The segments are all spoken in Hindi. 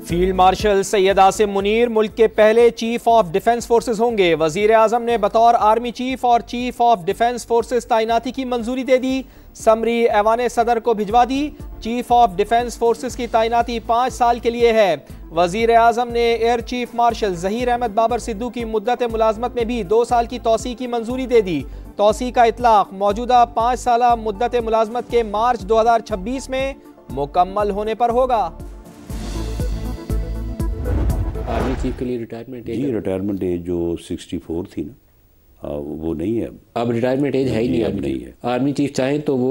फील्ड मार्शल सैयद आसिम मुनीर मुल्क के पहले चीफ ऑफ डिफेंस फोर्सेज होंगे। वजीर आजम ने बतौर आर्मी चीफ और चीफ ऑफ डिफेंस फोर्सेज तैनाती की मंजूरी दे दी। समरी ऐवान सदर को भिजवा दी। चीफ ऑफ डिफेंस फोर्सेज की तैनाती 5 साल के लिए है। वजीर आजम ने air chief marshal Zaheer Ahmed Babar Sidhu की मुद्दत मुलाजमत में भी 2 साल की तोसी की मंजूरी दे दी। तोसी का इतलाक मौजूदा 5 साल मुद्दत मुलाजमत के मार्च 2026 में मुकम्मल होने पर होगा। आर्मी चीफ के लिए रिटायरमेंट एज जो 64 थी ना, वो नहीं है अब रिटायरमेंट एज है ही नहीं, अब नहीं है। आर्मी चीफ चाहें तो वो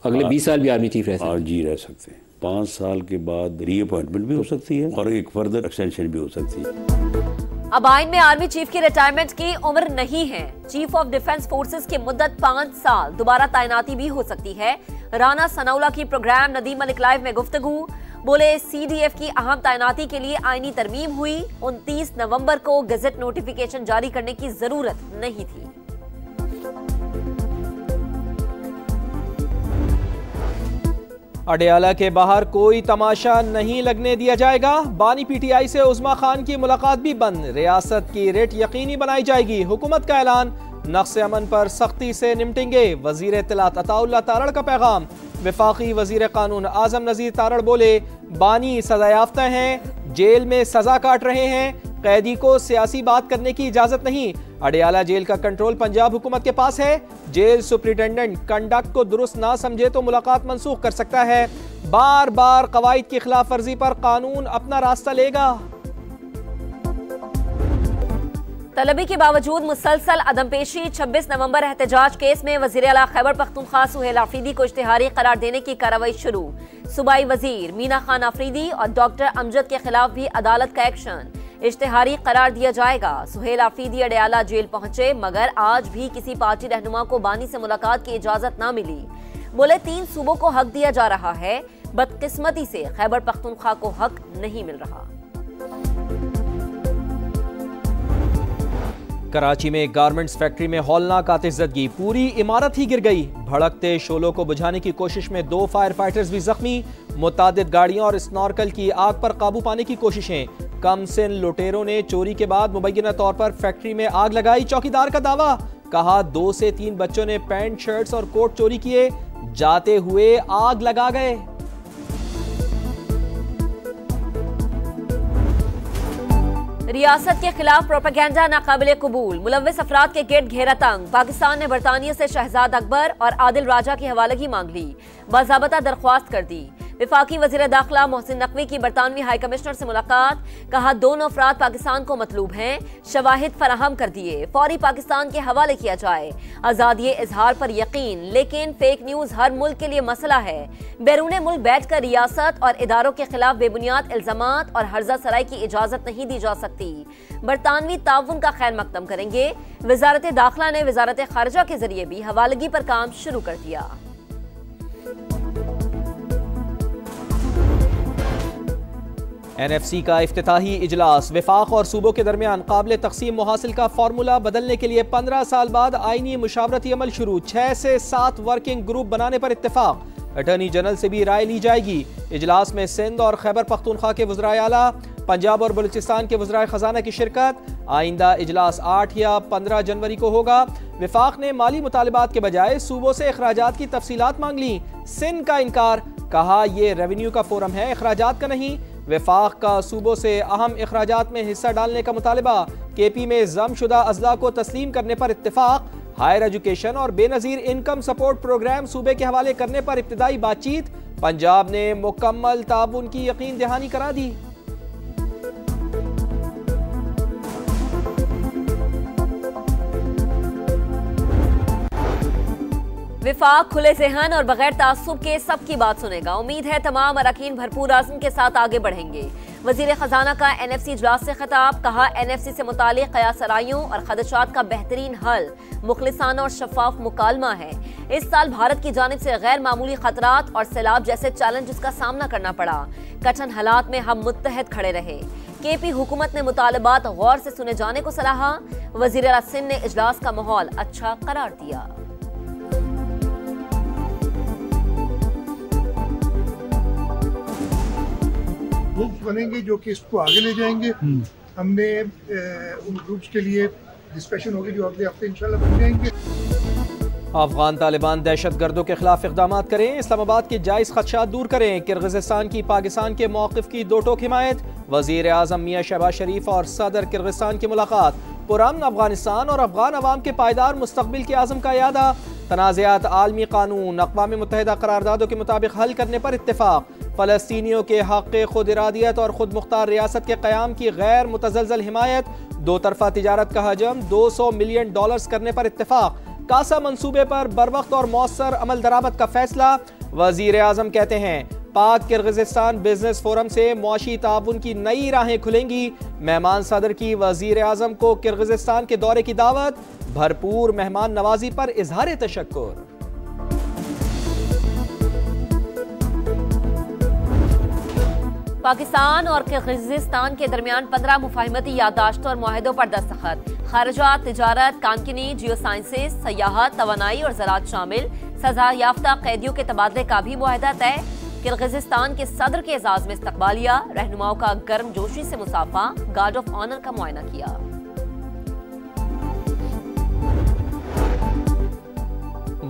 अगले 20 साल भी आर्मी चीफ रह सकते हैं। जी रह सकते हैं। 5 साल के बाद रीअपॉइंटमेंट भी हो सकती है और एक फर्दर एक्सटेंशन भी हो सकती है। अब आइन में आर्मी चीफ की रिटायरमेंट की उम्र नहीं है। चीफ ऑफ डिफेंस फोर्सेस की मुद्दत 5 साल, दोबारा तैनाती भी हो सकती है। राना सनाउल्लाह की प्रोग्राम नदीम मलिक लाइव में गुफ्तगू, बोले सीडीएफ की अहम तैनाती के लिए आईनी तरमीम हुई। 29 नवंबर को गजट नोटिफिकेशन जारी करने की जरूरत नहीं थी। अडयाला के बाहर कोई तमाशा नहीं लगने दिया जाएगा। बानी पीटीआई से उस्मा खान की मुलाकात भी बंद। रियासत की रेट यकीनी बनाई जाएगी। हुकूमत का ऐलान, नक्शे अमन पर सख्ती से निपटेंगे। वजीर इत्तलात अताउल्लाह तारड़ का पैगाम। वफाकी वजीर कानून आजम नजीर तारड़ बोले, बानी सजायाफ्ता हैं, जेल में सजा काट रहे हैं, कैदी को सियासी बात करने की इजाजत नहीं। अडयाला जेल का कंट्रोल पंजाब हुकूमत के पास है। जेल सुप्रिटेंडेंट कंडक्ट को दुरुस्त ना समझे तो मुलाकात मंसूख कर सकता है। बार बार कवायद की खिलाफ वर्जी पर कानून अपना रास्ता लेगा। तलबी के बावजूद मुसलसल अदमपेशी। 26 नवंबर एहतजाज केस में वजीर आला खैबर पख्तूनख्वा सुहेल आफरीदी को इश्तिहारी करार देने की कार्रवाई शुरू। सूबाई वजीर मीना खान आफरीदी और डॉक्टर अमजद के खिलाफ भी अदालत का एक्शन। इश्तिहारी करार दिया जाएगा। सुहेल आफरीदी अडयाला जेल पहुंचे, मगर आज भी किसी पार्टी रहनुमा को बानी से मुलाकात की इजाजत न मिली। बोले 3 सूबों को हक दिया जा रहा है, बदकिस्मती से खैबर पख्तूनख्वा को हक नहीं मिल रहा। कराची में गारमेंट्स फैक्ट्री में हौलनाक आतिशज़दगी, पूरी इमारत ही गिर गई। भड़कते शोलों को बुझाने की कोशिश में 2 फायर फाइटर्स भी जख्मी। मुतादिद गाड़ियों और स्नॉर्कल की आग पर काबू पाने की कोशिशें। कम सिन लुटेरों ने चोरी के बाद मुबैना तौर पर फैक्ट्री में आग लगाई। चौकीदार का दावा, कहा 2 से 3 बच्चों ने पैंट, शर्ट्स और कोट चोरी किए, जाते हुए आग लगा गए। रियासत के खिलाफ प्रोपेगेंडा नाकाबिले कबूल। मुलव्विस अफराद के गेट घेरा तंग। पाकिस्तान ने बरतानिया से शहजाद अकबर और आदिल राजा की हवालगी मांग ली, बाज़ाबता दरख्वास्त कर दी। विफाकी वजीर दाखिला मोहसिन नकवी की बरतानवी हाई कमिश्नर से मुलाकात, कहा दोनों अफराद पाकिस्तान को मतलूब हैं, शवाहिद फराहम कर दिए, फौरी पाकिस्तान के हवाले किया जाए। आज़ादी इजहार पर यकीन, लेकिन फेक न्यूज हर मुल्क के लिए मसला है। बैरून मुल्क बैठकर रियासत और इदारों के खिलाफ बेबुनियाद इल्जामात और हर्जा सराई की इजाजत नहीं दी जा सकती। बरतानवी ताउन का खैर मकदम करेंगे। वजारत दाखिला ने वजारत खारजा के जरिए भी हवालगी पर काम शुरू कर दिया। NFC का इफ्तिताही इजलास। वफाक और सूबों के दरमियान काबिल तकसीम मुहासिल का फार्मूला बदलने के लिए 15 साल बाद आईनी मुशावरती अमल शुरू। 6 से 7 वर्किंग ग्रुप बनाने पर इत्तेफाक। अटॉर्नी जनरल से भी राय ली जाएगी। इजलास में सिंध और खैबर पख्तूनख्वा के वज़राए आला, पंजाब और बलूचिस्तान के वज़राए खजाना की शिरकत। आइंदा इजलास 8 या 15 जनवरी को होगा। वफाक ने माली मुतालिबात के बजाय सूबों से अखराजात की तफसीलात मांग ली। सिंध का इनकार, कहा यह रेवेन्यू का फोरम है, अखराजात का नहीं। वफाक का सूबों से अहम अखराजात में हिस्सा डालने का मुतालिबा। केपी में जमशुदा अजला को तस्लीम करने पर इत्तेफाक। हायर एजुकेशन और बेनजीर इनकम सपोर्ट प्रोग्राम सूबे के हवाले करने पर इब्तिदाई बातचीत। पंजाब ने मुकम्मल ताउन की यकीन दहानी करा दी। विफाक खुले ज़हन और बगैर तासुब के सबकी बात सुनेगा। उम्मीद है तमाम अरकान भरपूर आज़म के साथ आगे बढ़ेंगे। वजीर खजाना का NFC इजलास से खिताब, कहा NFC से मुतालिक कयासराइयों और खदशात का बेहतरीन हल मुखलिसाना और शफाफ मुकालमा है। इस साल भारत की जानिब से गैर मामूली खतरात और सैलाब जैसे चैलेंजेस का सामना करना पड़ा। कठिन हालात में हम मुत्तहद खड़े रहे। केपी हुकूमत ने मुतालबात गौर से सुने जाने को सलाहा। वजीर आला सिंध ने इजलास का माहौल अच्छा करार दिया। मुल्क बनेंगे जो कि इसको आगे ले जाएंगे। हमने उन ग्रुप्स के लिए डिस्कशन होगी जो अगले हफ्ते इंशाल्लाह बन जाएंगे। अफगान तालिबान दहशत गर्दों के खिलाफ इक़दाम करें, इस्लामाबाद के जायज़ खदशात दूर करें। किर्गिज़स्तान की पाकिस्तान के मौक़िफ़ की दो टोक हिमायत। वज़ीर आज़म मियाँ शहबाज शरीफ और सदर किर्गिज़स्तान की मुलाकात। पुरअमन अफगानिस्तान और अफगान अवाम के पायदार मुस्तक़बिल के आज़म का यादा। तनाज़ात आलमी कानून अक़वाम मुत्तहिदा करारदादों के मुताबिक हल करने पर इत्तेफ़ाक़। फ़लस्तीनियों के हक़ खुद इरादियत और खुद मुख्तार रियासत के क़याम की गैर मुतज़लज़ल हिमायत। दो तरफ़ा तिजारत का हजम $200 मिलियन करने पर इत्तेफ़ाक़। कासा मंसूबे पर बरवक्त और मौसर अमल दरामद का फैसला। वज़ीर आज़म कहते हैं पाक किर्गिज़स्तान बिजनेस फोरम से मुआशी ताउन की नई राहें खुलेंगी। मेहमान सदर की वज़ीर आज़म को किर्गिज़स्तान के दौरे की दावत। भरपूर मेहमान नवाजी पर इजहार तशक्कुर। पाकिस्तान और किर्गिज़स्तान के दरमियान 15 मुफाहिमती याददाश्तों और मुआहदों पर दस्तखत। खारजात, तिजारत, कानकिनी, जियो साइंसेज, सयाहत, तवानाई और ज़राअत शामिल। सजा याफ्ता कैदियों के तबादले का भी मुआहदा तय। किर्गिज़स्तान के सदर के एजाज में इस्तकबालिया। रहनुमाओं का गर्मजोशी से मुसाफा। गार्ड ऑफ ऑनर का मुआयना किया।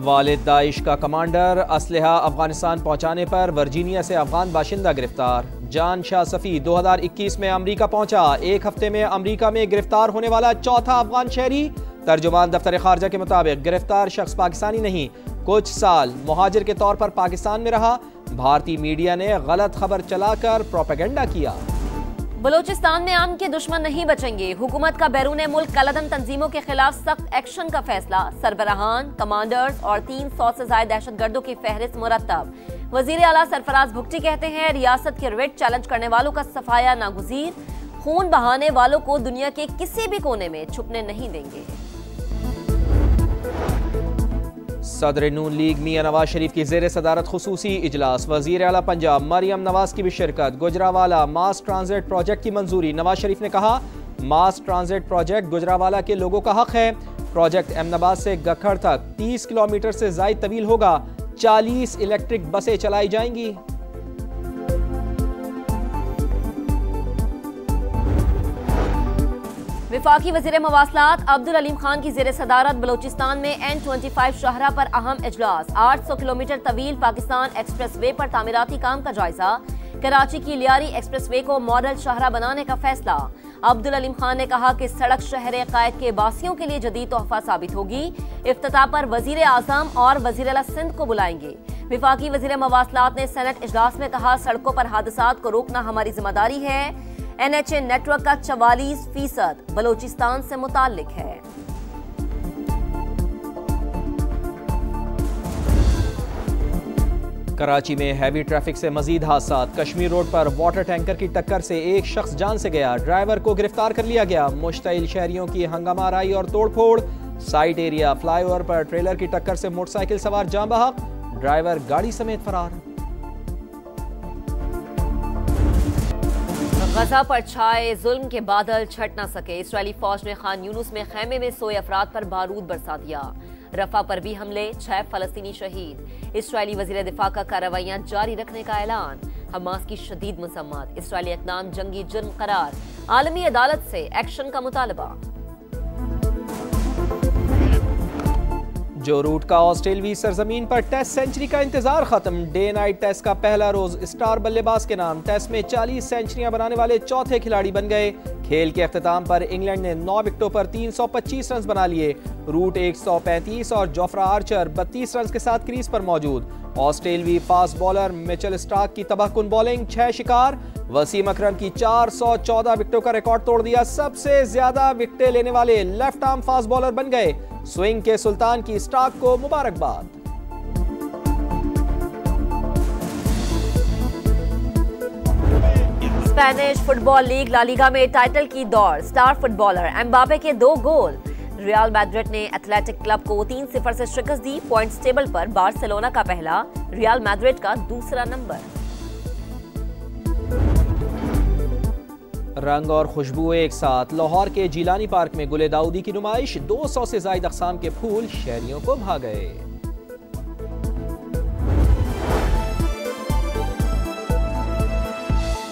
वालिद दाइश का कमांडर। असलहा अफगानिस्तान पहुंचाने पर वर्जीनिया से अफगान बाशिंदा गिरफ्तार। जान शाह सफ़ी 2021 में अमरीका पहुंचा। एक हफ्ते में अमरीका में गिरफ्तार होने वाला चौथा अफगान शहरी। तर्जुमान दफ्तर खारजा के मुताबिक गिरफ्तार शख्स पाकिस्तानी नहीं, कुछ साल मुहाजिर के तौर पर पाकिस्तान में रहा। भारतीय मीडिया ने गलत खबर चलाकर प्रोपेगेंडा किया। बलूचिस्तान में अमन के दुश्मन नहीं बचेंगे। हुकूमत का बैरून मुल्क कलअदम तंजीमों के खिलाफ सख्त एक्शन का फैसला। सरबराहान, कमांडर्स और 300 से ज्यादा दहशतगर्दों की फहरिस्त मुरतब। वजीर आला सरफराज भुगटी कहते हैं रियासत के रेड चैलेंज करने वालों का सफाया नागुजीर। खून बहाने वालों को दुनिया के किसी भी कोने में छुपने नहीं देंगे। सदर नून लीग मियां नवाज शरीफ की ज़ेर सदारत खुसूसी इजलास। वज़ीर आला पंजाब मरियम नवाज की भी शिरकत। गुजरावाला मास ट्रांजिट प्रोजेक्ट की मंजूरी। नवाज शरीफ ने कहा मास ट्रांजिट प्रोजेक्ट गुजरावाला के लोगों का हक है। प्रोजेक्ट अहमदाबाद से गखड़ तक 30 किलोमीटर से ज़ायद तवील होगा। 40 इलेक्ट्रिक बसें चलाई जाएंगी। विफाकी वज़ीर मवासलात अब्दुल अलीम खान की ज़ेर सदारत बलोचिस्तान में N25 शाहरा पर अहम इजलास। 800 किलोमीटर तवील पाकिस्तान एक्सप्रेस वे पर तामीराती काम का जायजा। कराची की लियारी एक्सप्रेस वे को मॉडल शाहरा बनाने का फैसला। अब्दुल अलीम खान ने कहा कि सड़क शहर कायद के बासियों के लिए जदीद तोहफा साबित होगी। इफ्तिताह पर वज़ीर आज़म और वज़ीर आला सिंध को बुलाएंगे। विफाकी वज़ीर मवासलात ने सेनेट इजलास में कहा सड़कों पर हादसात को रोकना हमारी जिम्मेदारी है। NHA नेटवर्क का 44% बलोचिस्तान से मुताल्लिक है। कराची में हैवी ट्रैफिक से मजीद हादसात। कश्मीर रोड पर वाटर टैंकर की टक्कर से एक शख्स जान से गया। ड्राइवर को गिरफ्तार कर लिया गया। मुश्तइल शहरियों की हंगामाराई और तोड़फोड़। साइट एरिया फ्लाईओवर पर ट्रेलर की टक्कर से मोटरसाइकिल सवार जाँ बहक। ड्राइवर गाड़ी समेत फरार। गजा पर छाए जुल्म के बादल छट न सके। इस्राएली फौज ने खान यूनुस में खैमे में सोए अफराद पर बारूद बरसा दिया। रफा पर भी हमले, 6 फलस्तीनी शहीद। इस्राएली वजीर दिफा का कार्रवाइयां जारी रखने का ऐलान। हमास की शदीद मजम्मत। इस्राएली इक़दाम जंगी जुर्म करार। आलमी अदालत से एक्शन का मुतालबा। जो रूट का ऑस्ट्रेलवी सरजमीन पर टेस्ट सेंचुरी का इंतजार खत्म। डे नाइट टेस्ट का पहला रोज स्टार बल्लेबाज के नाम। टेस्ट में 40 सेंचुरियां बनाने वाले चौथे खिलाड़ी बन गए। खेल के अख्ताम पर इंग्लैंड ने 9 विकेटों पर 325 रन बना लिए। रूट 135 और जोफ्रा आर्चर 32 रन के साथ क्रीज पर मौजूद। ऑस्ट्रेलवी फास्ट बॉलर मिचेल स्टार्क की तबाहकुन बॉलिंग, 6 शिकार। वसीम अकरम की 414 विकेटों का रिकॉर्ड तोड़ दिया। सबसे ज्यादा विकेटें लेने वाले लेफ्ट आर्म फास्ट बॉलर बन गए। स्विंग के सुल्तान की स्टार्क को मुबारकबाद। Spanish football league La Liga में टाइटल की दौड़। स्टार फुटबॉलर एम्बापे के 2 गोल। रियल मैड्रिड ने एथलेटिक क्लब को 3-0 से शिकस्त दी। पॉइंट्स टेबल पर बार्सिलोना का पहला, रियल मैड्रिड का दूसरा नंबर। रंग और खुशबू एक साथ। लाहौर के जीलानी पार्क में गुले दाऊदी की नुमाइश। 200 से ज्यादा अक़साम के फूल शहरियों को भा गए।